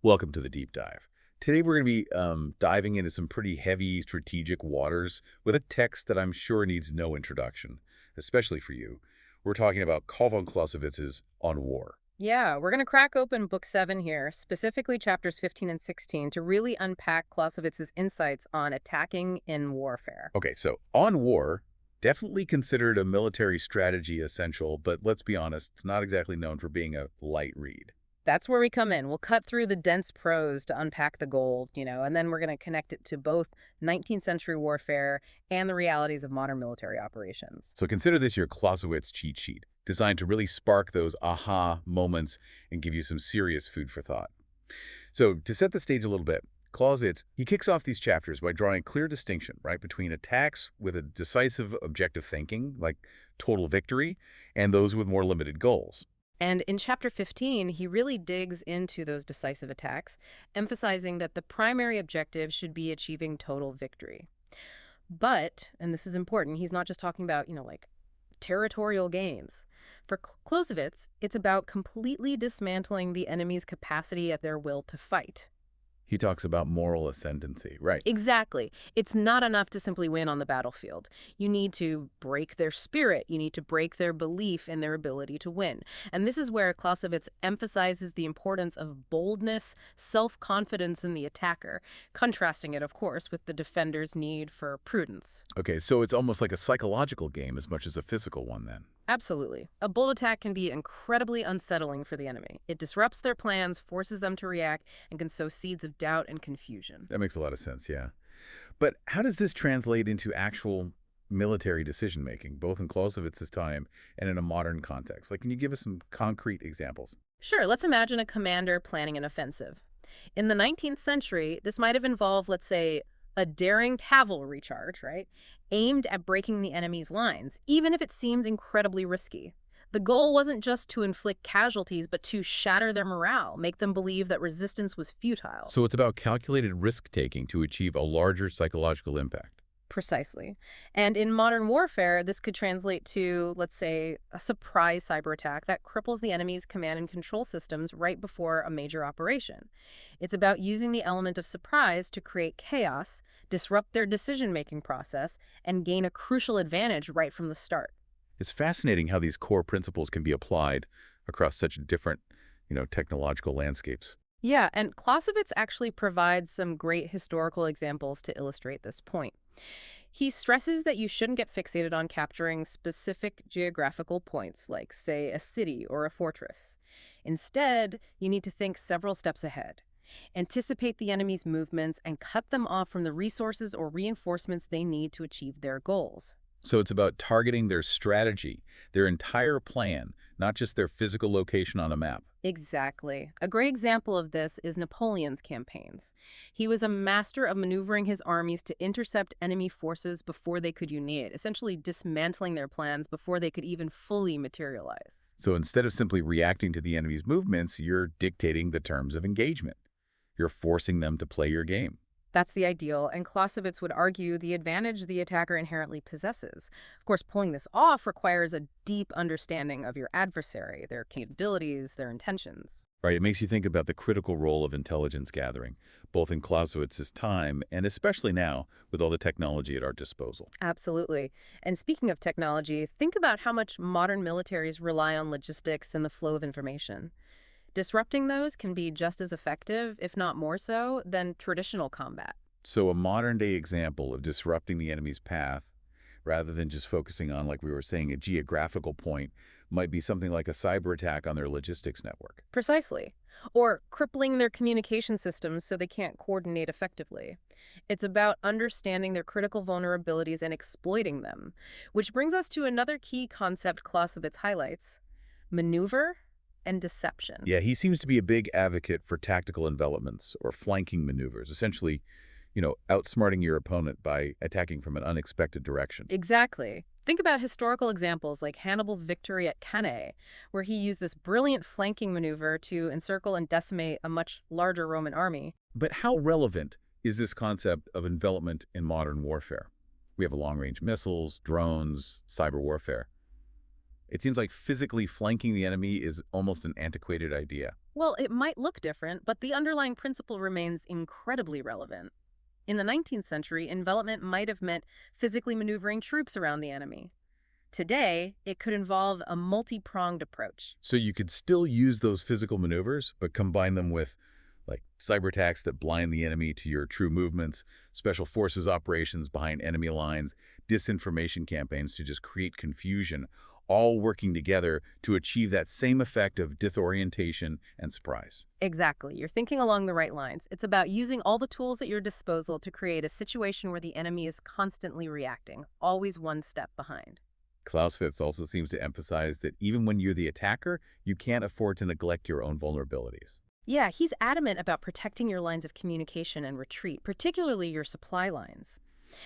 Welcome to the deep dive. Today we're going to be diving into some pretty heavy strategic waters with a text that I'm sure needs no introduction, especially for you. We're talking about Carl von Clausewitz's On War. Yeah, we're going to crack open Book 7 here, specifically chapters 15 and 16, to really unpack Clausewitz's insights on attacking in warfare. Okay, so On War, definitely considered a military strategy essential, but let's be honest, it's not exactly known for being a light read. That's where we come in. We'll cut through the dense prose to unpack the gold, and then we're going to connect it to both 19th century warfare and the realities of modern military operations. So consider this your Clausewitz cheat sheet, designed to really spark those aha moments and give you some serious food for thought. So to set the stage a little bit, Clausewitz, he kicks off these chapters by drawing a clear distinction, right, between attacks with a decisive objective thinking, like total victory, and those with more limited goals. And in chapter 15, he really digs into those decisive attacks, emphasizing that the primary objective should be achieving total victory. But, and this is important, he's not just talking about, like territorial gains. For Clausewitz, it's about completely dismantling the enemy's capacity at their will to fight. He talks about moral ascendancy, right? Exactly. It's not enough to simply win on the battlefield. You need to break their spirit. You need to break their belief in their ability to win. And this is where Clausewitz emphasizes the importance of boldness, self-confidence in the attacker, contrasting it, of course, with the defender's need for prudence. Okay, so it's almost like a psychological game as much as a physical one then. Absolutely. A bold attack can be incredibly unsettling for the enemy. It disrupts their plans, forces them to react, and can sow seeds of doubt and confusion. That makes a lot of sense, yeah. But how does this translate into actual military decision-making, both in Clausewitz's time and in a modern context? Like, can you give us some concrete examples? Sure, let's imagine a commander planning an offensive. In the 19th century, this might have involved, let's say, a daring cavalry charge, right? Aimed at breaking the enemy's lines, even if it seemed incredibly risky. The goal wasn't just to inflict casualties, but to shatter their morale, make them believe that resistance was futile. So it's about calculated risk-taking to achieve a larger psychological impact. Precisely. And in modern warfare, this could translate to, let's say, a surprise cyber attack that cripples the enemy's command and control systems right before a major operation. It's about using the element of surprise to create chaos, disrupt their decision-making process, and gain a crucial advantage right from the start. It's fascinating how these core principles can be applied across such different, technological landscapes. Yeah, and Clausewitz actually provides some great historical examples to illustrate this point. He stresses that you shouldn't get fixated on capturing specific geographical points, like, say, a city or a fortress. Instead, you need to think several steps ahead. Anticipate the enemy's movements and cut them off from the resources or reinforcements they need to achieve their goals. So it's about targeting their strategy, their entire plan, not just their physical location on a map. Exactly. A great example of this is Napoleon's campaigns. He was a master of maneuvering his armies to intercept enemy forces before they could unite, essentially dismantling their plans before they could even fully materialize. So instead of simply reacting to the enemy's movements, you're dictating the terms of engagement. You're forcing them to play your game. That's the ideal, and Clausewitz would argue the advantage the attacker inherently possesses. Of course, pulling this off requires a deep understanding of your adversary, their capabilities, their intentions. Right, it makes you think about the critical role of intelligence gathering, both in Clausewitz's time and especially now with all the technology at our disposal. Absolutely. And speaking of technology, think about how much modern militaries rely on logistics and the flow of information. Disrupting those can be just as effective, if not more so, than traditional combat. So a modern-day example of disrupting the enemy's path, rather than just focusing on, like we were saying, a geographical point, might be something like a cyber attack on their logistics network. Precisely. Or crippling their communication systems so they can't coordinate effectively. It's about understanding their critical vulnerabilities and exploiting them. Which brings us to another key concept Clausewitz highlights: maneuver and deception. Yeah, he seems to be a big advocate for tactical envelopments or flanking maneuvers, essentially, outsmarting your opponent by attacking from an unexpected direction. Exactly. Think about historical examples like Hannibal's victory at Cannae, where he used this brilliant flanking maneuver to encircle and decimate a much larger Roman army. But how relevant is this concept of envelopment in modern warfare? We have long-range missiles, drones, cyber warfare. It seems like physically flanking the enemy is almost an antiquated idea. Well, it might look different, but the underlying principle remains incredibly relevant. In the 19th century, envelopment might have meant physically maneuvering troops around the enemy. Today, it could involve a multi-pronged approach. So you could still use those physical maneuvers, but combine them with like cyber attacks that blind the enemy to your true movements, special forces operations behind enemy lines, disinformation campaigns to just create confusion, all working together to achieve that same effect of disorientation and surprise. Exactly. You're thinking along the right lines. It's about using all the tools at your disposal to create a situation where the enemy is constantly reacting, always one step behind. Clausewitz also seems to emphasize that even when you're the attacker, you can't afford to neglect your own vulnerabilities. Yeah, he's adamant about protecting your lines of communication and retreat, particularly your supply lines.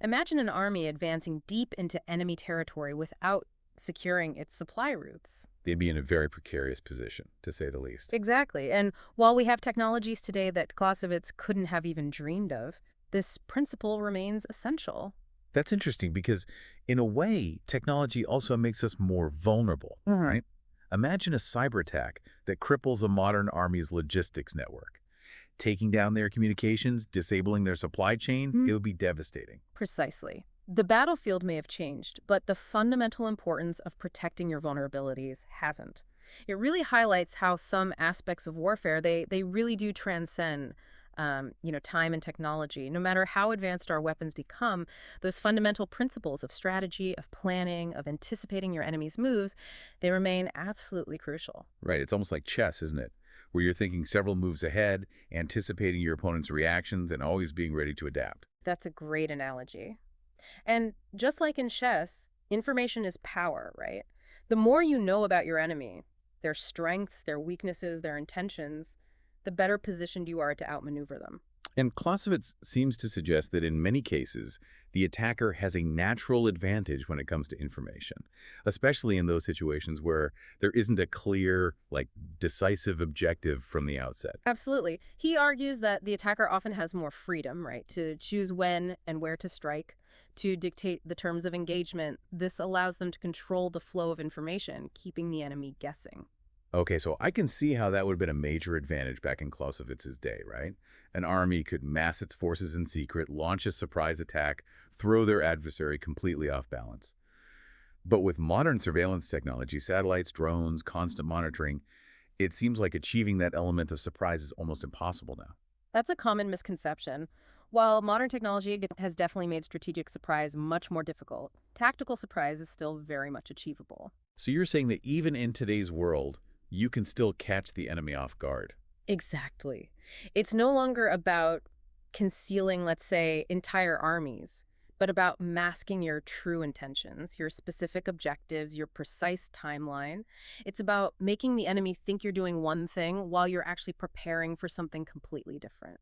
Imagine an army advancing deep into enemy territory without securing its supply routes. They'd be in a very precarious position, to say the least. Exactly. And while we have technologies today that Clausewitz couldn't have even dreamed of, this principle remains essential. That's interesting because, in a way, technology also makes us more vulnerable, Mhm. right? Imagine a cyber attack that cripples a modern army's logistics network. Taking down their communications, disabling their supply chain, it would be devastating. Precisely. The battlefield may have changed, but the fundamental importance of protecting your vulnerabilities hasn't. It really highlights how some aspects of warfare, they really do transcend time and technology. No matter how advanced our weapons become, those fundamental principles of strategy, of planning, of anticipating your enemy's moves, they remain absolutely crucial. Right, it's almost like chess, isn't it? Where you're thinking several moves ahead, anticipating your opponent's reactions, and always being ready to adapt. That's a great analogy. And just like in chess, information is power, right? The more you know about your enemy, their strengths, their weaknesses, their intentions, the better positioned you are to outmaneuver them. And Clausewitz seems to suggest that in many cases, the attacker has a natural advantage when it comes to information, especially in those situations where there isn't a clear, decisive objective from the outset. Absolutely. He argues that the attacker often has more freedom, right, to choose when and where to strike, to dictate the terms of engagement. This allows them to control the flow of information, keeping the enemy guessing. Okay, so I can see how that would have been a major advantage back in Clausewitz's day, right? An army could mass its forces in secret, launch a surprise attack, throw their adversary completely off balance. But with modern surveillance technology, satellites, drones, constant monitoring, it seems like achieving that element of surprise is almost impossible now. That's a common misconception. While modern technology has definitely made strategic surprise much more difficult, tactical surprise is still very much achievable. So you're saying that even in today's world, you can still catch the enemy off guard. Exactly. It's no longer about concealing, let's say, entire armies, but about masking your true intentions, your specific objectives, your precise timeline. It's about making the enemy think you're doing one thing while you're actually preparing for something completely different.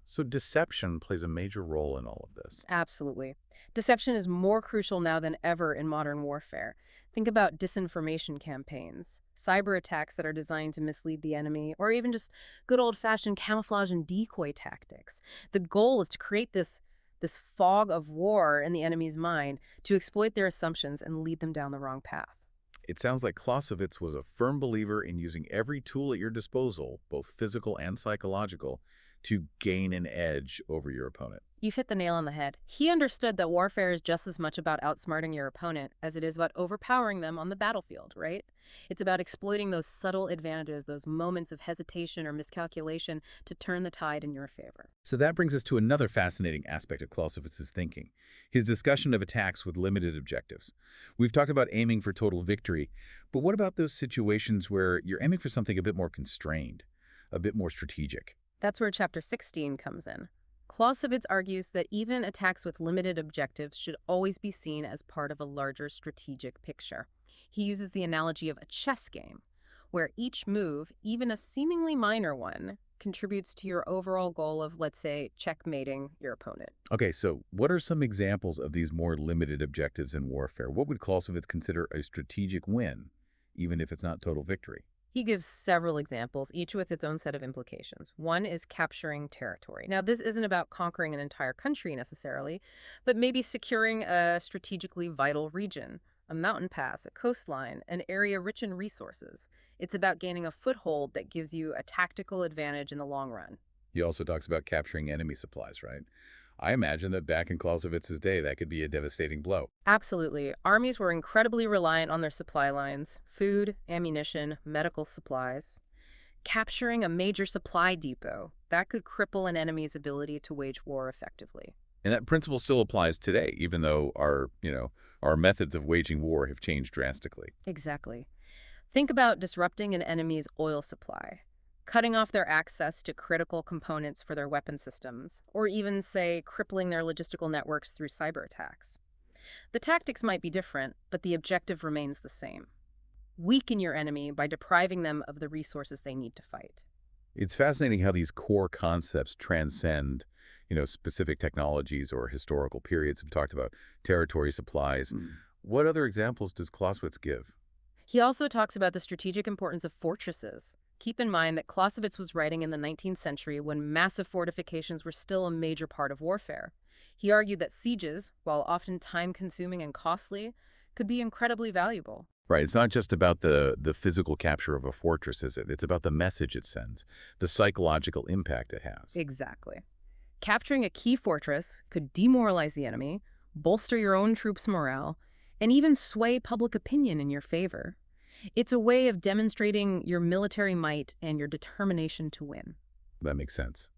So deception plays a major role in all of this. Absolutely. Deception is more crucial now than ever in modern warfare. Think about disinformation campaigns, cyber attacks that are designed to mislead the enemy, or even just good old-fashioned camouflage and decoy tactics. The goal is to create this fog of war in the enemy's mind to exploit their assumptions and lead them down the wrong path. It sounds like Clausewitz was a firm believer in using every tool at your disposal, both physical and psychological, to gain an edge over your opponent. You've hit the nail on the head. He understood that warfare is just as much about outsmarting your opponent as it is about overpowering them on the battlefield, right? It's about exploiting those subtle advantages, those moments of hesitation or miscalculation to turn the tide in your favor. So that brings us to another fascinating aspect of Clausewitz's thinking, his discussion of attacks with limited objectives. We've talked about aiming for total victory, but what about those situations where you're aiming for something a bit more constrained, a bit more strategic? That's where chapter 16 comes in. Clausewitz argues that even attacks with limited objectives should always be seen as part of a larger strategic picture. He uses the analogy of a chess game, where each move, even a seemingly minor one, contributes to your overall goal of, let's say, checkmating your opponent. Okay, so what are some examples of these more limited objectives in warfare? What would Clausewitz consider a strategic win, even if it's not total victory? He gives several examples, each with its own set of implications. One is capturing territory. Now, this isn't about conquering an entire country necessarily, but maybe securing a strategically vital region, a mountain pass, a coastline, an area rich in resources. It's about gaining a foothold that gives you a tactical advantage in the long run. He also talks about capturing enemy supplies, right? I imagine that back in Clausewitz's day, that could be a devastating blow. Absolutely. Armies were incredibly reliant on their supply lines, food, ammunition, medical supplies. Capturing a major supply depot, that could cripple an enemy's ability to wage war effectively. And that principle still applies today, even though our methods of waging war have changed drastically. Exactly. Think about disrupting an enemy's oil supply, cutting off their access to critical components for their weapon systems, or even, say, crippling their logistical networks through cyber attacks. The tactics might be different, but the objective remains the same. Weaken your enemy by depriving them of the resources they need to fight. It's fascinating how these core concepts transcend, specific technologies or historical periods. We've talked about territory supplies. What other examples does Clausewitz give? He also talks about the strategic importance of fortresses. Keep in mind that Clausewitz was writing in the 19th century when massive fortifications were still a major part of warfare. He argued that sieges, while often time-consuming and costly, could be incredibly valuable. Right. It's not just about the physical capture of a fortress, is it? It's about the message it sends, the psychological impact it has. Exactly. Capturing a key fortress could demoralize the enemy, bolster your own troops' morale, and even sway public opinion in your favor. It's a way of demonstrating your military might and your determination to win. That makes sense.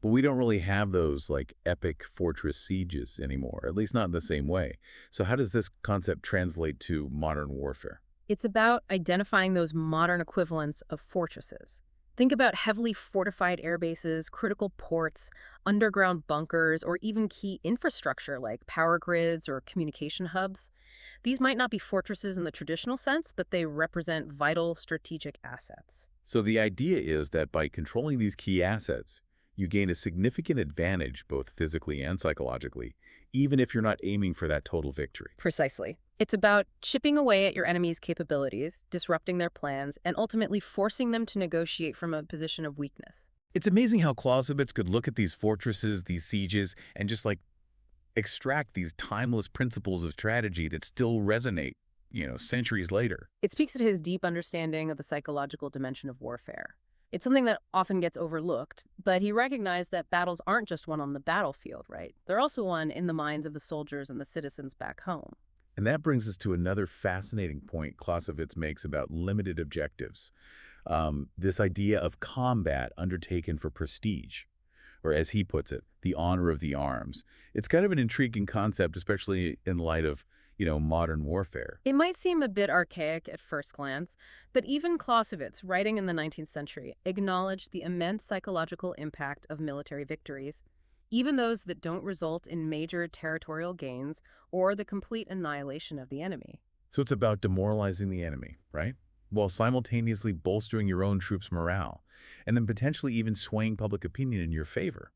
But we don't really have those epic fortress sieges anymore, at least not in the same way. So how does this concept translate to modern warfare? It's about identifying those modern equivalents of fortresses. Think about heavily fortified air bases, critical ports, underground bunkers, or even key infrastructure like power grids or communication hubs. These might not be fortresses in the traditional sense, but they represent vital strategic assets. So the idea is that by controlling these key assets, you gain a significant advantage both physically and psychologically, even if you're not aiming for that total victory. Precisely. It's about chipping away at your enemy's capabilities, disrupting their plans, and ultimately forcing them to negotiate from a position of weakness. It's amazing how Clausewitz could look at these fortresses, these sieges, and just extract these timeless principles of strategy that still resonate, centuries later. It speaks to his deep understanding of the psychological dimension of warfare. It's something that often gets overlooked, but he recognized that battles aren't just won on the battlefield, right? They're also won in the minds of the soldiers and the citizens back home. And that brings us to another fascinating point Clausewitz makes about limited objectives. This idea of combat undertaken for prestige, or as he puts it, the honor of the arms. It's kind of an intriguing concept, especially in light of, modern warfare. It might seem a bit archaic at first glance, but even Clausewitz, writing in the 19th century, acknowledged the immense psychological impact of military victories, even those that don't result in major territorial gains or the complete annihilation of the enemy. So it's about demoralizing the enemy, right? While simultaneously bolstering your own troops' morale, and then potentially even swaying public opinion in your favor.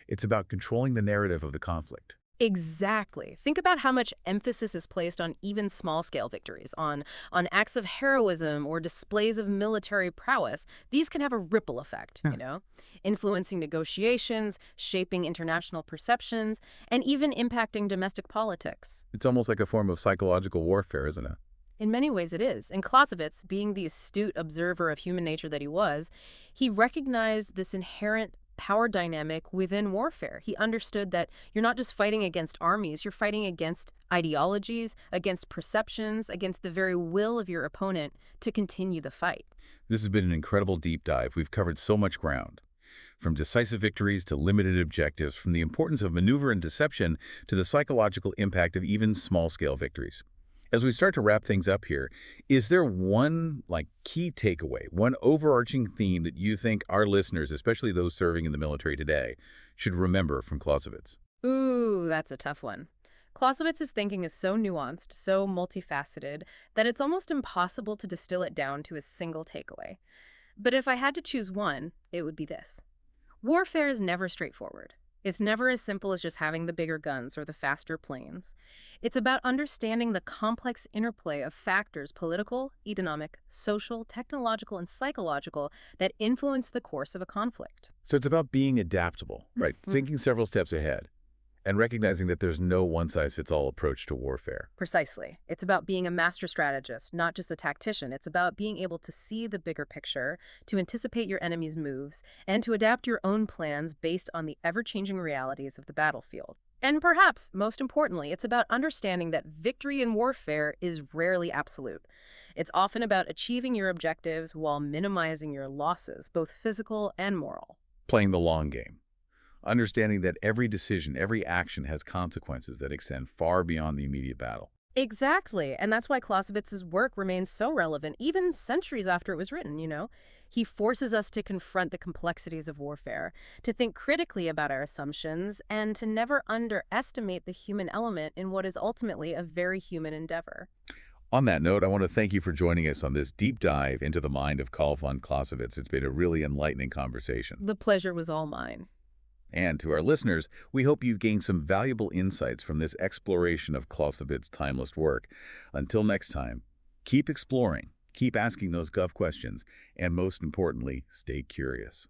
It's about controlling the narrative of the conflict. Exactly. Think about how much emphasis is placed on even small-scale victories, on acts of heroism or displays of military prowess. These can have a ripple effect, influencing negotiations, shaping international perceptions, and even impacting domestic politics. It's almost like a form of psychological warfare, isn't it? In many ways it is. And Clausewitz, being the astute observer of human nature that he was, he recognized this inherent power dynamic within warfare. He understood that you're not just fighting against armies, you're fighting against ideologies, against perceptions, against the very will of your opponent to continue the fight. This has been an incredible deep dive. We've covered so much ground. From decisive victories to limited objectives, from the importance of maneuver and deception to the psychological impact of even small-scale victories. As we start to wrap things up here, is there one key takeaway, one overarching theme that you think our listeners, especially those serving in the military today, should remember from Clausewitz? Ooh, that's a tough one. Clausewitz's thinking is so nuanced, so multifaceted, that it's almost impossible to distill it down to a single takeaway. But if I had to choose one, it would be this. Warfare is never straightforward. It's never as simple as just having the bigger guns or the faster planes. It's about understanding the complex interplay of factors, political, economic, social, technological, and psychological, that influence the course of a conflict. So it's about being adaptable, right? Thinking several steps ahead, And recognizing that there's no one-size-fits-all approach to warfare. Precisely. It's about being a master strategist, not just a tactician. It's about being able to see the bigger picture, to anticipate your enemy's moves, and to adapt your own plans based on the ever-changing realities of the battlefield. And perhaps, most importantly, it's about understanding that victory in warfare is rarely absolute. It's often about achieving your objectives while minimizing your losses, both physical and moral. Playing the long game. Understanding that every decision, every action has consequences that extend far beyond the immediate battle. Exactly. And that's why Clausewitz's work remains so relevant, even centuries after it was written. He forces us to confront the complexities of warfare, to think critically about our assumptions, and to never underestimate the human element in what is ultimately a very human endeavor. On that note, I want to thank you for joining us on this deep dive into the mind of Carl von Clausewitz. It's been a really enlightening conversation. The pleasure was all mine. And to our listeners, we hope you've gained some valuable insights from this exploration of Clausewitz's timeless work. Until next time, keep exploring, keep asking those tough questions, and most importantly, stay curious.